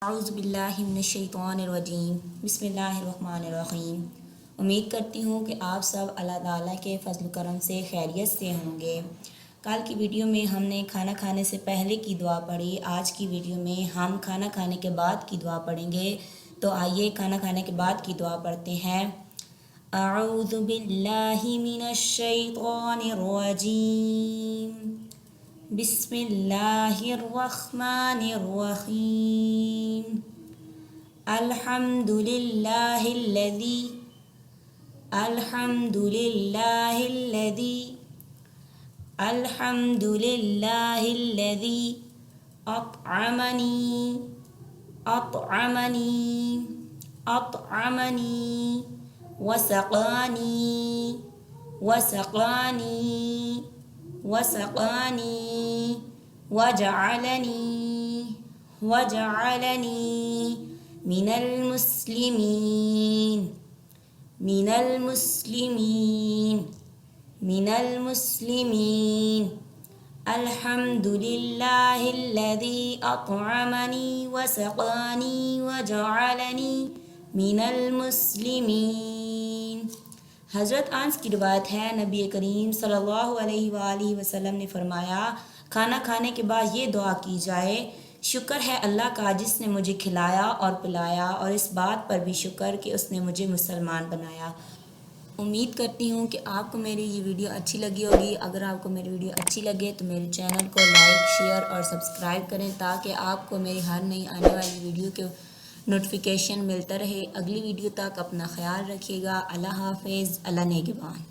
औज़ुबिल्लाहिमिनश्शैतानिर्रजीम बिस्मिल्लाहिर्रहमानिर्रहीम। उम्मीद करती हूँ कि आप सब अल्लाह ताला के फ़ज़ल करम से खैरियत से होंगे। कल की वीडियो में हमने खाना खाने से पहले की दुआ पढ़ी। आज की वीडियो में हम खाना खाने के बाद की दुआ पढ़ेंगे। तो आइए खाना खाने के बाद की दुआ पढ़ते हैं। औज़ुबिल्लाहिमिनश्शैतानिर्रजीम बिस्मिल्लाहिर्रहमानिर्रहीम। अल्हम्दुलिल्लाहिल्लज़ी अल्हम्दुलिल्लाहिल्लज़ी अल्हम्दुलिल्लाहिल्लज़ी अतअमनी अतअमनी अतअमनी वसक़ानी वसक़ानी वसक़ानी वजअलनी वजअलनी मिनल मुस्लिमीन मिनल मुस्लिमीन मिनल मुस्लिमीन। अल्हम्दुलिल्लाहिल्लज़ी अतअमनी वसक़ानी वजअलनी मिनल मुस्लिमीन। हज़रत अनस की रिवायत है, नबी करीम सल्लल्लाहु अलैहि वसल्लम ने फरमाया, खाना खाने के बाद ये दुआ की जाए, शुक्र है अल्लाह का जिसने मुझे खिलाया और पिलाया, और इस बात पर भी शुक्र कि उसने मुझे मुसलमान बनाया। उम्मीद करती हूँ कि आपको मेरी ये वीडियो अच्छी लगी होगी। अगर आपको मेरी वीडियो अच्छी लगे तो मेरे चैनल को लाइक, शेयर और सब्सक्राइब करें ताकि आपको मेरी हर नई आने वाली वीडियो के नोटिफिकेशन मिलता रहे। अगली वीडियो तक अपना ख्याल रखिएगा। अल्लाह हाफ़िज़। अल्लाह नेगेबान।